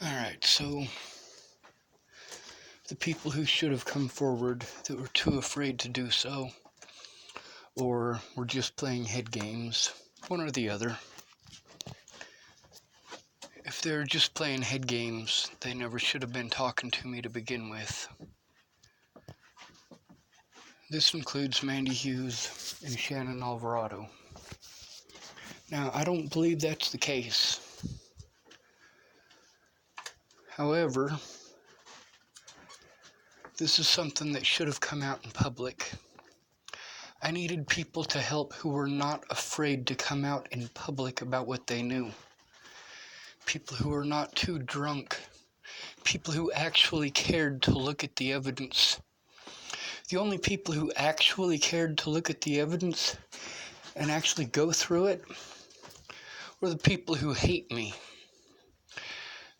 Alright, so the people who should have come forward that were too afraid to do so, or were just playing head games, one or the other. If they're just playing head games, they never should have been talking to me to begin with. This includes Mandy Hughes and Shannon Alvarado. Now, I don't believe that's the case. However, this is something that should have come out in public. I needed people to help who were not afraid to come out in public about what they knew. People who were not too drunk. People who actually cared to look at the evidence. The only people who actually cared to look at the evidence and actually go through it were the people who hate me.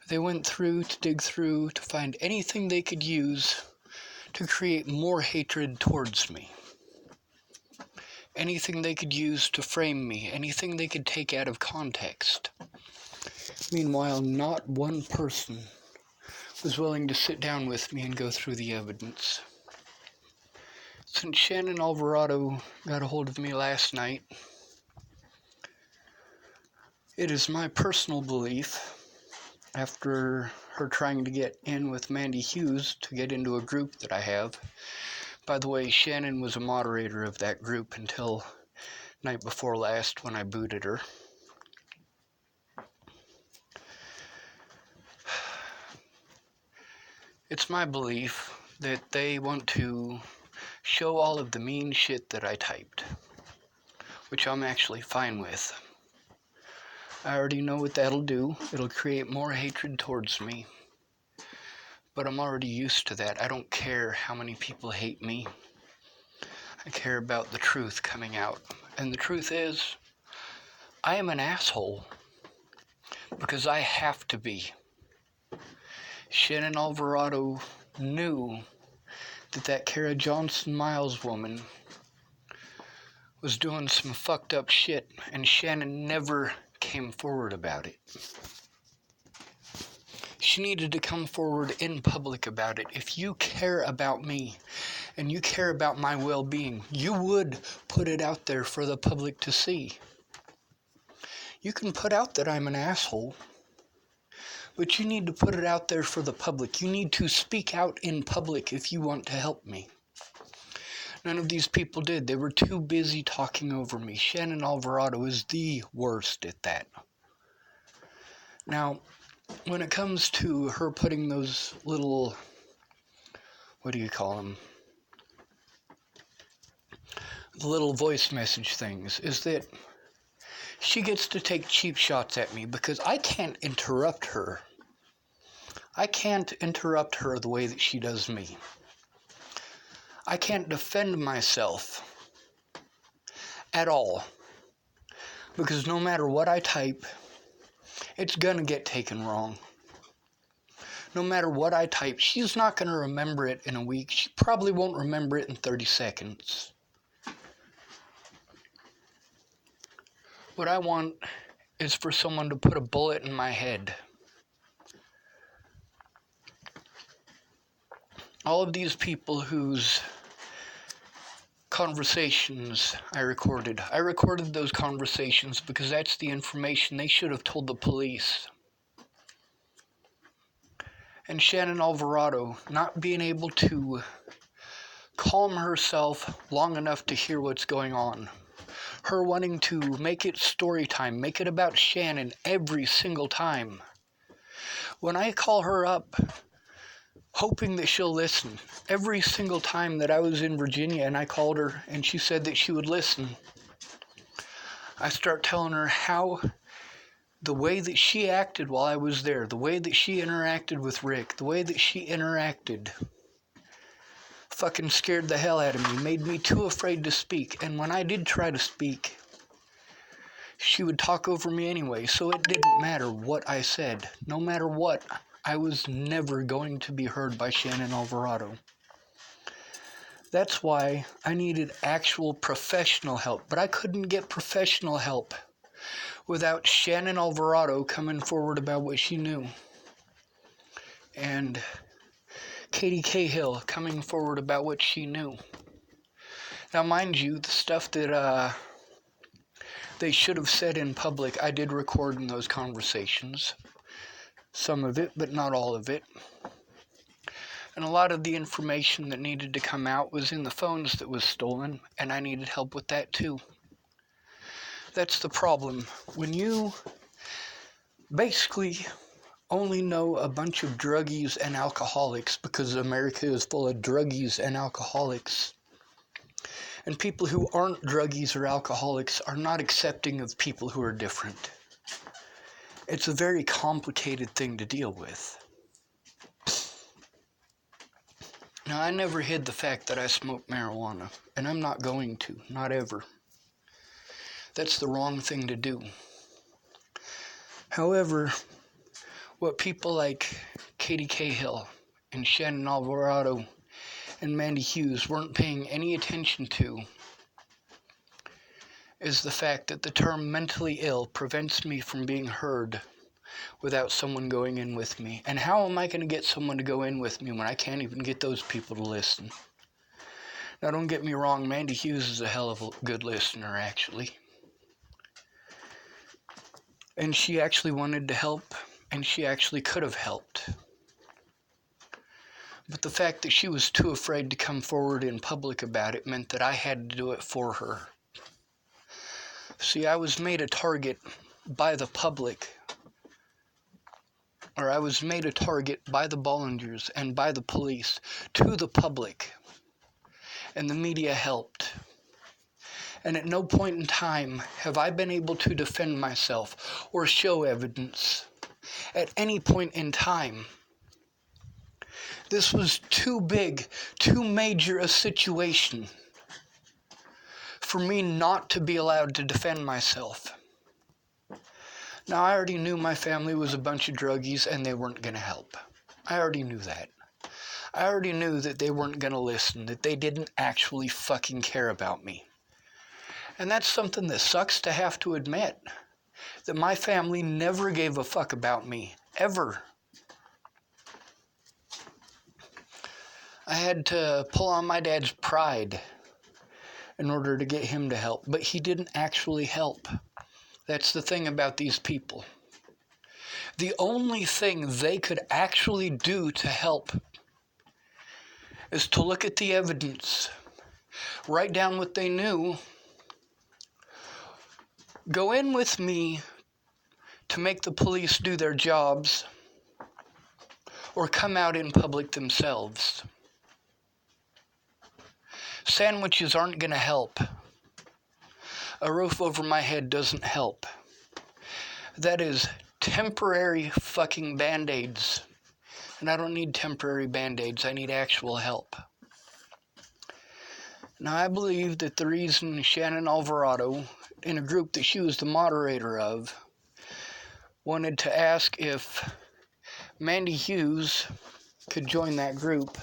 They went through to dig through to find anything they could use to create more hatred towards me. Anything they could use to frame me, anything they could take out of context. Meanwhile, not one person was willing to sit down with me and go through the evidence. Since Shannon Alvarado got a hold of me last night, it is my personal belief, after her trying to get in with Mandy Hughes to get into a group that I have. By the way, Shannon was a moderator of that group until night before last when I booted her. It's my belief that they want to show all of the mean shit that I typed, which I'm actually fine with. I already know what that'll do. It'll create more hatred towards me. But I'm already used to that. I don't care how many people hate me. I care about the truth coming out. And the truth is, I am an asshole. Because I have to be. Shannon Alvarado knew that Kara Johnson Miles woman was doing some fucked up shit, and Shannon never came forward about it. She needed to come forward in public about it. If you care about me and you care about my well-being, you would put it out there for the public to see. You can put out that I'm an asshole, but you need to put it out there for the public. You need to speak out in public if you want to help me. None of these people did. They were too busy talking over me. Shannon Alvarado is the worst at that. Now, when it comes to her putting those little, what do you call them? The little voice message things, is that she gets to take cheap shots at me because I can't interrupt her. I can't interrupt her the way that she does me. I can't defend myself at all, because no matter what I type, it's gonna get taken wrong. No matter what I type, she's not gonna remember it in a week. She probably won't remember it in 30 seconds. What I want is for someone to put a bullet in my head. All of these people whose conversations I recorded those conversations because that's the information they should have told the police. And Shannon Alvarado not being able to calm herself long enough to hear what's going on. Her wanting to make it story time, make it about Shannon every single time. When I call her up, hoping that she'll listen. Every single time that I was in Virginia and I called her and she said that she would listen, I start telling her how the way that she acted while I was there, the way that she interacted with Rick, the way that she interacted, fucking scared the hell out of me, made me too afraid to speak. And when I did try to speak, she would talk over me anyway, so it didn't matter what I said. No matter what, I was never going to be heard by Shannon Alvarado. That's why I needed actual professional help, but I couldn't get professional help without Shannon Alvarado coming forward about what she knew. and Katie Cahill coming forward about what she knew. Now, mind you, the stuff that they should have said in public, I did record in those conversations. Some of it, but not all of it. And a lot of the information that needed to come out was in the phones that was stolen, and I needed help with that too. That's the problem. When you basically only know a bunch of druggies and alcoholics, because America is full of druggies and alcoholics, and people who aren't druggies or alcoholics are not accepting of people who are different. It's a very complicated thing to deal with. Now, I never hid the fact that I smoke marijuana, and I'm not going to, not ever. That's the wrong thing to do. However, what people like Katie Cahill and Shannon Alvarado and Mandy Hughes weren't paying any attention to is the fact that the term mentally ill prevents me from being heard without someone going in with me. And how am I going to get someone to go in with me when I can't even get those people to listen? Now, don't get me wrong, Mandy Hughes is a hell of a good listener, actually. And she actually wanted to help, and she actually could have helped. But the fact that she was too afraid to come forward in public about it meant that I had to do it for her. See, I was made a target by the public, or I was made a target by the Bollingers and by the police to the public, and the media helped. And at no point in time have I been able to defend myself or show evidence at any point in time. This was too big, too major a situation for me not to be allowed to defend myself. Now, I already knew my family was a bunch of druggies and they weren't going to help. I already knew that. I already knew that they weren't going to listen, that they didn't actually fucking care about me. And that's something that sucks to have to admit, that my family never gave a fuck about me, ever. I had to pull on my dad's pride in order to get him to help, but he didn't actually help. That's the thing about these people. The only thing they could actually do to help is to look at the evidence, write down what they knew, go in with me to make the police do their jobs, or come out in public themselves. Sandwiches aren't going to help. A roof over my head doesn't help. That is temporary fucking band-aids. And I don't need temporary band-aids. I need actual help. Now, I believe that the reason Shannon Alvarado, in a group that she was the moderator of, wanted to ask if Mandy Hughes could join that group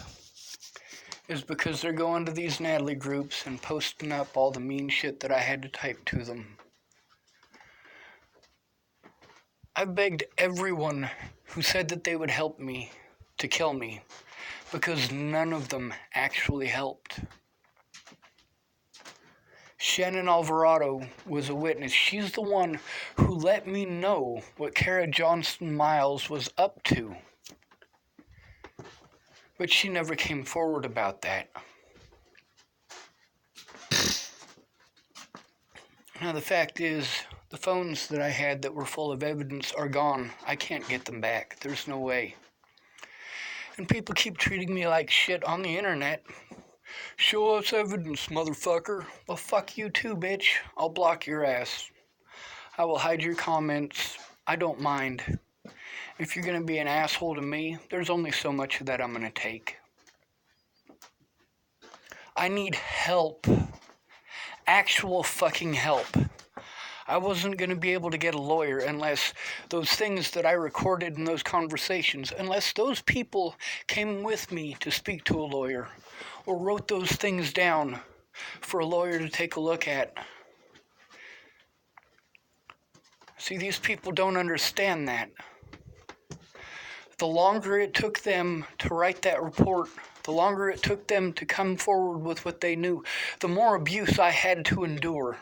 is because they're going to these Natalie groups and posting up all the mean shit that I had to type to them. I begged everyone who said that they would help me to kill me, because none of them actually helped. Shannon Alvarado was a witness. She's the one who let me know what Kara Johnston Miles was up to. But she never came forward about that. Now, the fact is, the phones that I had that were full of evidence are gone. I can't get them back. There's no way. And people keep treating me like shit on the internet. Show us evidence, motherfucker. Well, fuck you too, bitch. I'll block your ass. I will hide your comments. I don't mind. If you're going to be an asshole to me, there's only so much of that I'm going to take. I need help. Actual fucking help. I wasn't going to be able to get a lawyer unless those things that I recorded in those conversations, unless those people came with me to speak to a lawyer or wrote those things down for a lawyer to take a look at. See, these people don't understand that. the longer it took them to write that report, the longer it took them to come forward with what they knew, the more abuse I had to endure.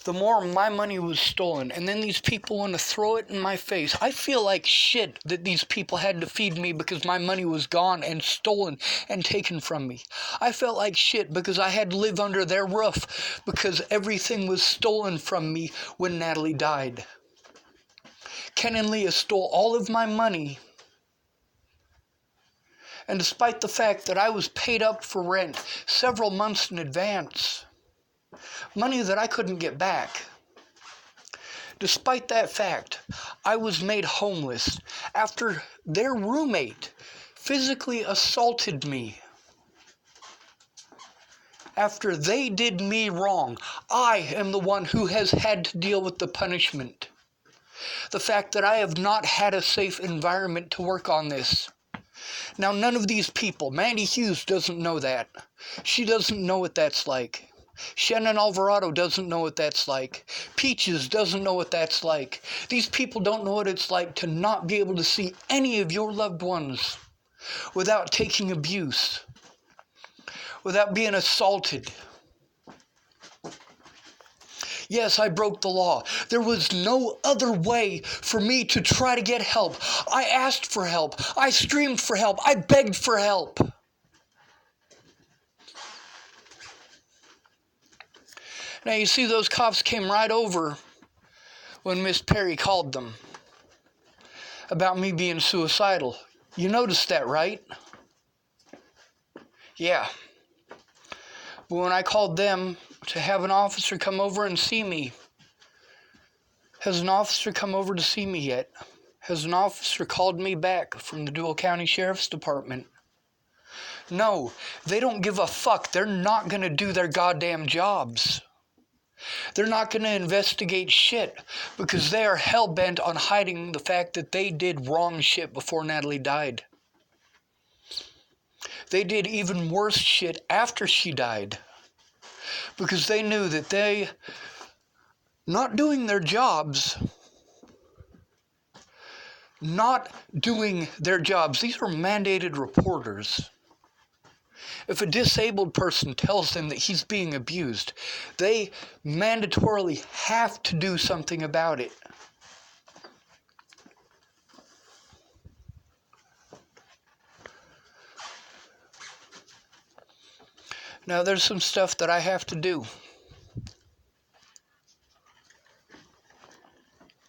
The more my money was stolen, and then these people want to throw it in my face. I feel like shit that these people had to feed me because my money was gone and stolen and taken from me. I felt like shit because I had to live under their roof because everything was stolen from me when Natalie died. Ken and Leah stole all of my money, and despite the fact that I was paid up for rent several months in advance, money that I couldn't get back. Despite that fact, I was made homeless after their roommate physically assaulted me. After they did me wrong, I am the one who has had to deal with the punishment. The fact that I have not had a safe environment to work on this. Now, none of these people, Mandy Hughes doesn't know that. She doesn't know what that's like. Shannon Alvarado doesn't know what that's like. Peaches doesn't know what that's like. These people don't know what it's like to not be able to see any of your loved ones without taking abuse, without being assaulted. Yes, I broke the law. There was no other way for me to try to get help. I asked for help. I screamed for help. I begged for help. Now, you see, those cops came right over when Miss Perry called them about me being suicidal. You noticed that, right? Yeah. But when I called them to have an officer come over and see me, has an officer come over to see me yet? Has an officer called me back from the Dual County Sheriff's Department? No, they don't give a fuck. They're not going to do their goddamn jobs. They're not going to investigate shit because they are hell-bent on hiding the fact that they did wrong shit before Natalie died. They did even worse shit after she died because they knew that they, not doing their jobs, these are mandated reporters. If a disabled person tells them that he's being abused, they mandatorily have to do something about it. Now, there's some stuff that I have to do.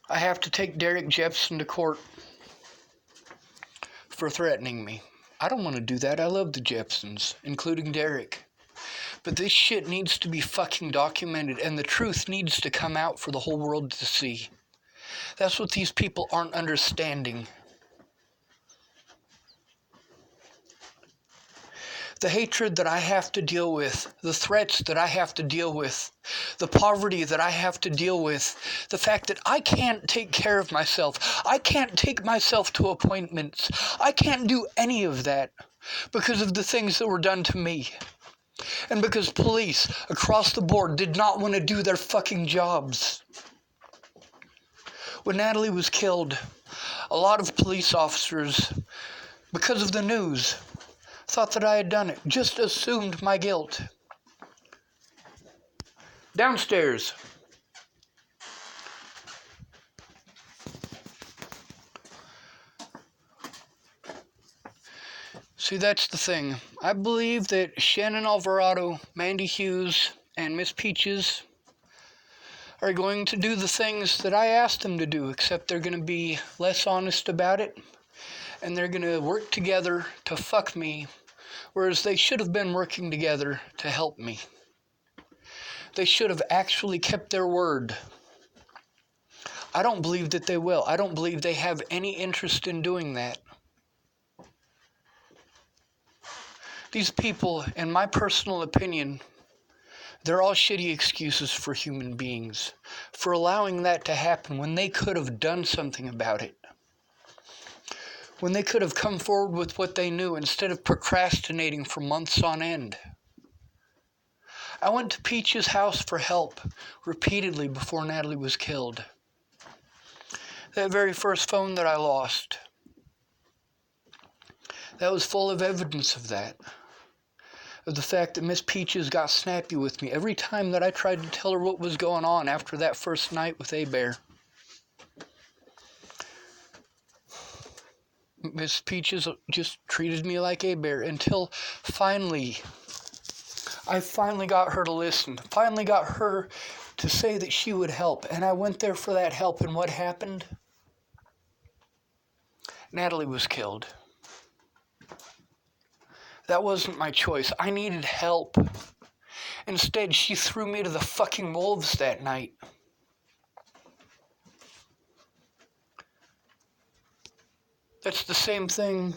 I have to take Derek Jepson to court for threatening me. I don't want to do that. I love the Jepsons, including Derek. But this shit needs to be fucking documented, and the truth needs to come out for the whole world to see. That's what these people aren't understanding. The hatred that I have to deal with, the threats that I have to deal with, the poverty that I have to deal with, the fact that I can't take care of myself, I can't take myself to appointments, I can't do any of that because of the things that were done to me. And because police across the board did not want to do their fucking jobs. When Natalie was killed, a lot of police officers, because of the news, thought that I had done it, just assumed my guilt. Downstairs. See, that's the thing. I believe that Shannon Alvarado, Mandy Hughes, and Miss Peaches are going to do the things that I asked them to do, except they're going to be less honest about it, and they're going to work together to fuck me, whereas they should have been working together to help me. They should have actually kept their word. I don't believe that they will. I don't believe they have any interest in doing that. These people, in my personal opinion, they're all shitty excuses for human beings, for allowing that to happen when they could have done something about it. When they could have come forward with what they knew instead of procrastinating for months on end. I went to Peach's house for help repeatedly before Natalie was killed. That very first phone that I lost, that was full of evidence of that. Of the fact that Miss Peaches got snappy with me every time that I tried to tell her what was going on after that first night with A-Bear. Miss Peaches just treated me like A-Bear until I finally got her to listen. Finally got her to say that she would help. And I went there for that help. And what happened? Natalie was killed. That wasn't my choice. I needed help. Instead, she threw me to the fucking wolves that night. That's the same thing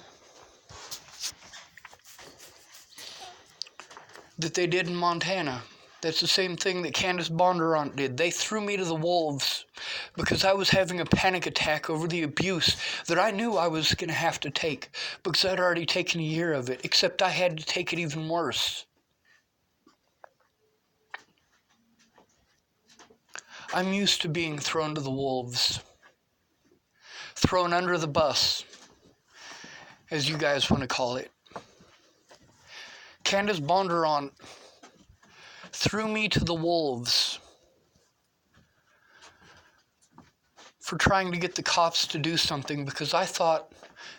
that they did in Montana. That's the same thing that Candace Bondurant did. They threw me to the wolves because I was having a panic attack over the abuse that I knew I was going to have to take because I'd already taken a year of it, except I had to take it even worse. I'm used to being thrown to the wolves. Thrown under the bus, as you guys want to call it. Candace Bondurant threw me to the wolves for trying to get the cops to do something because I thought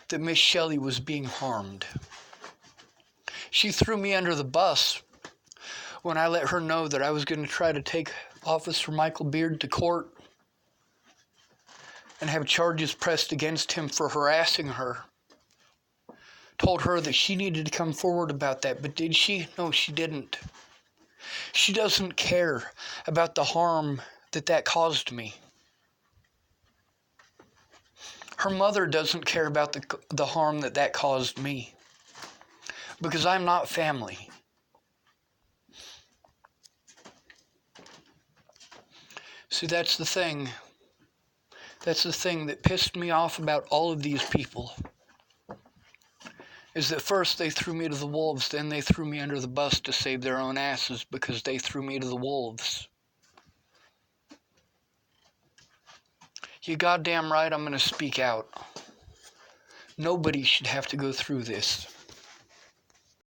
that Miss Shelley was being harmed. She threw me under the bus when I let her know that I was going to try to take Officer Michael Beard to court and have charges pressed against him for harassing her. Told her that she needed to come forward about that, but did she? No, she didn't. She doesn't care about the harm that caused me. Her mother doesn't care about the harm that caused me. Because I'm not family. See, that's the thing. That's the thing that pissed me off about all of these people. Is that first they threw me to the wolves, then they threw me under the bus to save their own asses because they threw me to the wolves. You goddamn right I'm going to speak out. Nobody should have to go through this.